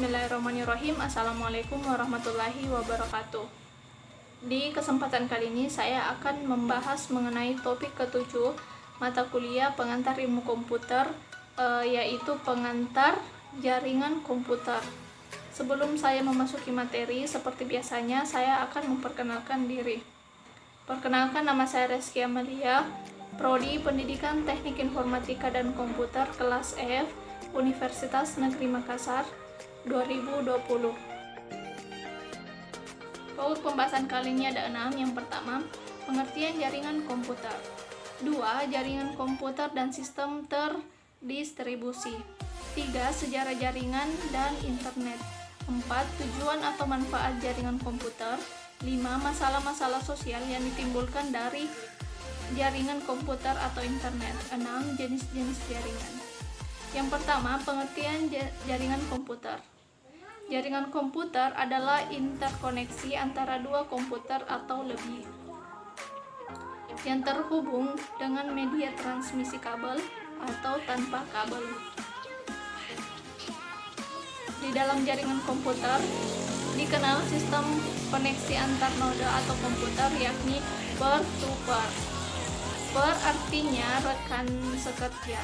Bismillahirrahmanirrahim. Assalamualaikum warahmatullahi wabarakatuh. Di kesempatan kali ini saya akan membahas mengenai topik ke-7 mata kuliah pengantar ilmu komputer, yaitu pengantar jaringan komputer. Sebelum saya memasuki materi, seperti biasanya saya akan memperkenalkan diri. Perkenalkan, nama saya Reski Amalia, Prodi Pendidikan Teknik Informatika dan Komputer kelas F, Universitas Negeri Makassar 2020. Paut pembahasan kali ini ada 6. Yang pertama, pengertian jaringan komputer. 2. Jaringan komputer dan sistem terdistribusi. 3. Sejarah jaringan dan internet. 4. Tujuan atau manfaat jaringan komputer. 5. Masalah-masalah sosial yang ditimbulkan dari jaringan komputer atau internet. 6. Jenis-jenis jaringan. Yang pertama, pengertian jaringan komputer. Jaringan komputer adalah interkoneksi antara dua komputer atau lebih yang terhubung dengan media transmisi kabel atau tanpa kabel. Di dalam jaringan komputer dikenal sistem koneksi antar node atau komputer, yakni per-to-per. Per artinya rekan sekerja.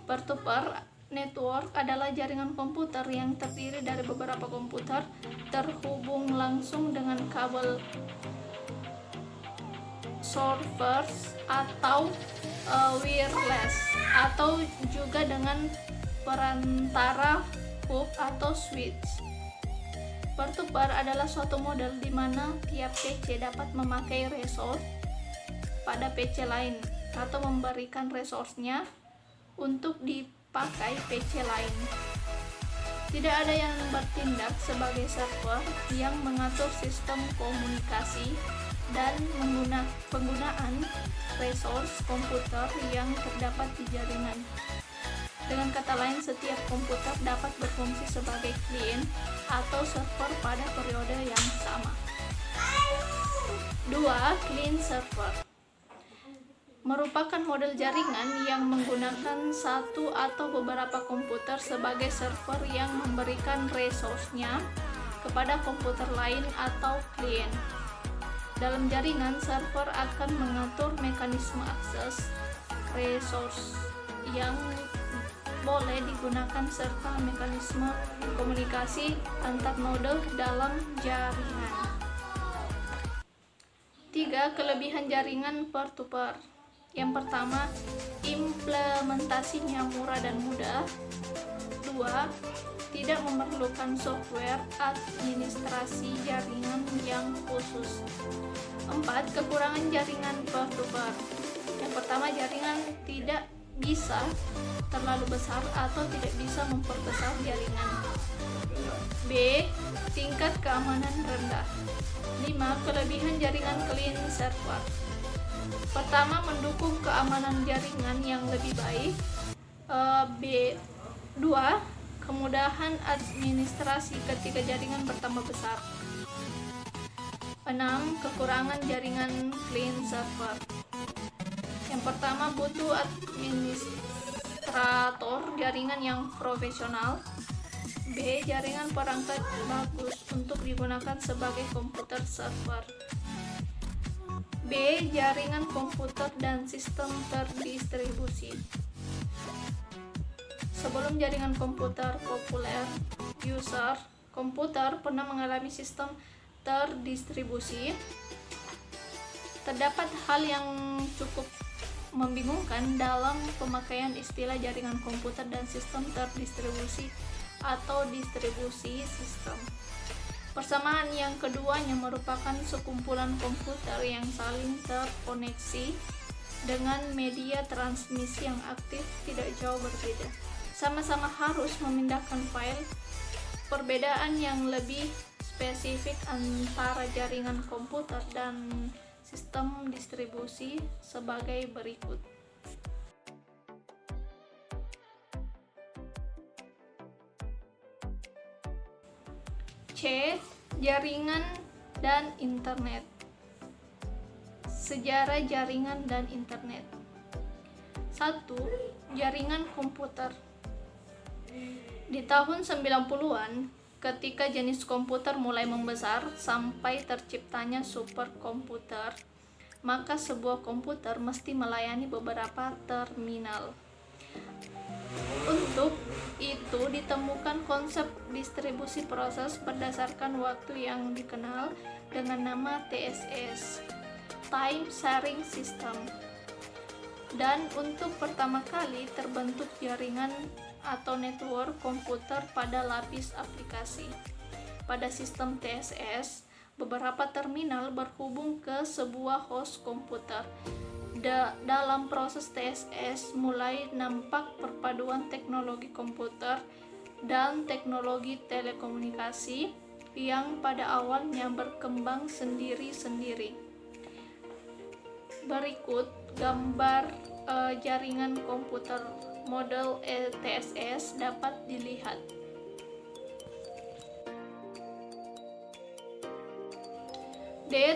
Per-to-per network adalah jaringan komputer yang terdiri dari beberapa komputer terhubung langsung dengan kabel servers atau wireless, atau juga dengan perantara hub atau switch. Per-to-per adalah suatu model di mana tiap PC dapat memakai resource pada PC lain atau memberikan resource-nya untuk dipakai PC lain. Tidak ada yang bertindak sebagai server yang mengatur sistem komunikasi dan penggunaan resource komputer yang terdapat di jaringan. Dengan kata lain, setiap komputer dapat berfungsi sebagai klien atau server pada periode yang sama. 2. Client server merupakan model jaringan yang menggunakan satu atau beberapa komputer sebagai server yang memberikan resource-nya kepada komputer lain atau klien. Dalam jaringan, server akan mengatur mekanisme akses resource yang boleh digunakan serta mekanisme komunikasi antar node dalam jaringan. 3. Kelebihan jaringan per-to-per. Yang pertama, implementasinya murah dan mudah. 2. Tidak memerlukan software administrasi jaringan yang khusus. 4. Kekurangan jaringan per-to-per. Yang pertama, jaringan tidak bisa terlalu besar atau tidak bisa memperbesar jaringan. B. Tingkat keamanan rendah. 5. Kelebihan jaringan client server. Pertama, mendukung keamanan jaringan yang lebih baik. 2. Kemudahan administrasi ketika jaringan bertambah besar. 6. Kekurangan jaringan client server. Yang pertama, butuh administrator jaringan yang profesional. B. Jaringan perangkat bagus untuk digunakan sebagai komputer server. B. Jaringan komputer dan sistem terdistribusi. Sebelum jaringan komputer populer, user komputer pernah mengalami sistem terdistribusi. Terdapat hal yang cukup membingungkan dalam pemakaian istilah jaringan komputer dan sistem terdistribusi atau distribusi sistem. Persamaan yang keduanya merupakan sekumpulan komputer yang saling terkoneksi dengan media transmisi yang aktif tidak jauh berbeda. Sama-sama harus memindahkan file. Perbedaan yang lebih spesifik antara jaringan komputer dan sistem distribusi sebagai berikut. C. Jaringan dan internet. Sejarah jaringan dan internet. 1. Jaringan komputer. Di tahun 90-an, ketika jenis komputer mulai membesar sampai terciptanya superkomputer, maka sebuah komputer mesti melayani beberapa terminal. Untuk itu ditemukan konsep distribusi proses berdasarkan waktu yang dikenal dengan nama TSS, Time Sharing System. Dan untuk pertama kali terbentuk jaringan atau network komputer pada lapis aplikasi. Pada sistem TSS, beberapa terminal berhubung ke sebuah host komputer. Dalam proses TSS mulai nampak perpaduan teknologi komputer dan teknologi telekomunikasi yang pada awalnya berkembang sendiri-sendiri. Berikut gambar jaringan komputer model TSS dapat dilihat.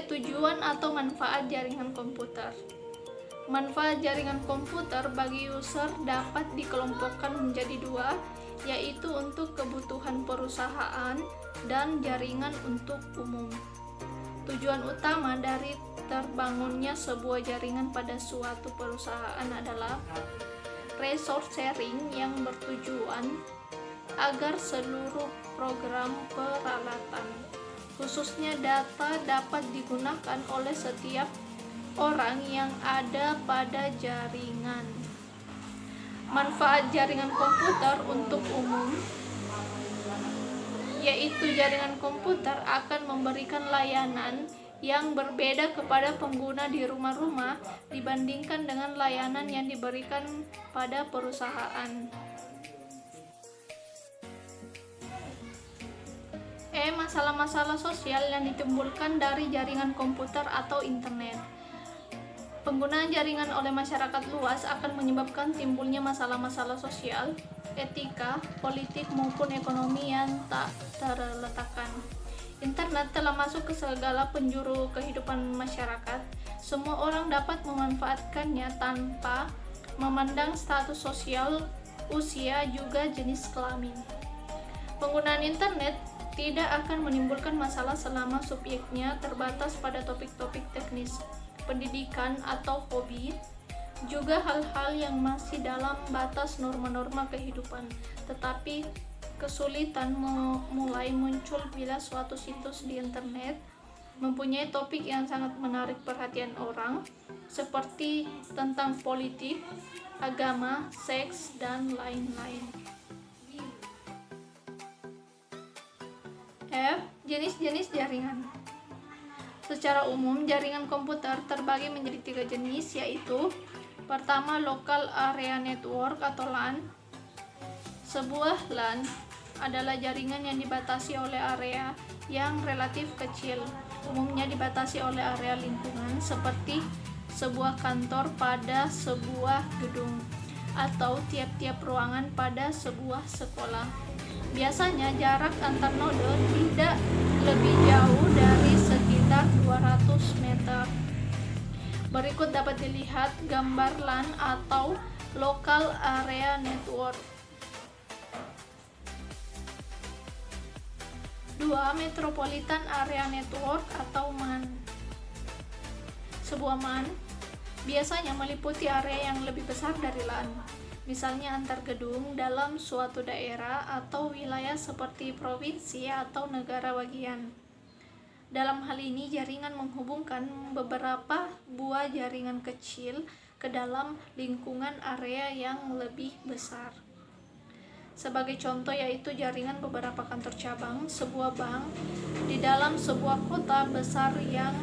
Tujuan atau manfaat jaringan komputer. Manfaat jaringan komputer bagi user dapat dikelompokkan menjadi dua, yaitu untuk kebutuhan perusahaan dan jaringan untuk umum. Tujuan utama dari terbangunnya sebuah jaringan pada suatu perusahaan adalah resource sharing yang bertujuan agar seluruh program peralatan, khususnya data, dapat digunakan oleh setiap orang yang ada pada jaringan. Manfaat jaringan komputer untuk umum, yaitu jaringan komputer akan memberikan layanan yang berbeda kepada pengguna di rumah-rumah dibandingkan dengan layanan yang diberikan pada perusahaan. Masalah-masalah sosial yang ditimbulkan dari jaringan komputer atau internet. Penggunaan jaringan oleh masyarakat luas akan menyebabkan timbulnya masalah-masalah sosial, etika, politik maupun ekonomi yang tak terletakkan. Internet telah masuk ke segala penjuru kehidupan masyarakat. Semua orang dapat memanfaatkannya tanpa memandang status sosial, usia, juga jenis kelamin. Penggunaan internet tidak akan menimbulkan masalah selama subjeknya terbatas pada topik-topik teknis, pendidikan, atau hobi, juga hal-hal yang masih dalam batas norma-norma kehidupan. Tetapi kesulitan mulai muncul bila suatu situs di internet mempunyai topik yang sangat menarik perhatian orang, seperti tentang politik, agama, seks, dan lain-lain. Jenis-jenis jaringan. Secara umum, jaringan komputer terbagi menjadi 3 jenis, yaitu pertama, Local Area Network atau LAN. Sebuah LAN adalah jaringan yang dibatasi oleh area yang relatif kecil, umumnya dibatasi oleh area lingkungan seperti sebuah kantor pada sebuah gedung atau tiap-tiap ruangan pada sebuah sekolah. Biasanya jarak antar node tidak lebih jauh dari sekitar 200 meter. Berikut dapat dilihat gambar LAN atau Local Area Network. 2. Metropolitan Area Network atau MAN. Sebuah MAN biasanya meliputi area yang lebih besar dari LAN, misalnya antar gedung dalam suatu daerah atau wilayah seperti provinsi atau negara bagian. Dalam hal ini, jaringan menghubungkan beberapa buah jaringan kecil ke dalam lingkungan area yang lebih besar. Sebagai contoh yaitu jaringan beberapa kantor cabang, sebuah bank, di dalam sebuah kota besar yang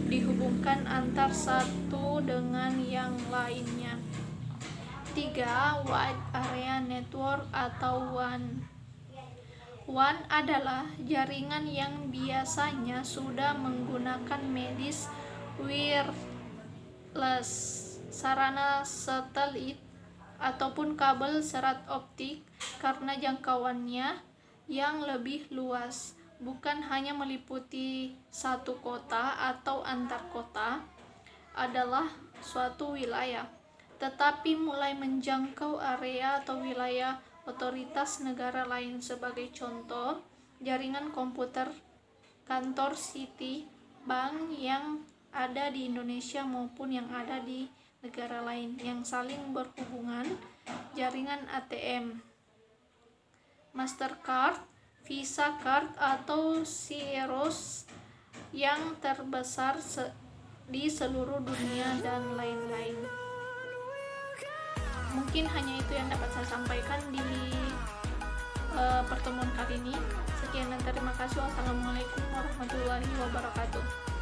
dihubungkan antar satu dengan yang lainnya. 3. Wide Area Network atau WAN. WAN adalah jaringan yang biasanya sudah menggunakan medis wireless, sarana satelit, ataupun kabel serat optik karena jangkauannya yang lebih luas, bukan hanya meliputi satu kota atau antar kota adalah suatu wilayah, tetapi mulai menjangkau area atau wilayah otoritas negara lain. Sebagai contoh, jaringan komputer kantor Citibank yang ada di Indonesia maupun yang ada di negara lain yang saling berhubungan, jaringan ATM, Mastercard, Visa Card atau Cirrus yang terbesar di seluruh dunia, dan lain-lain. Mungkin hanya itu yang dapat saya sampaikan di pertemuan kali ini. Sekian dan terima kasih. Wassalamualaikum warahmatullahi wabarakatuh.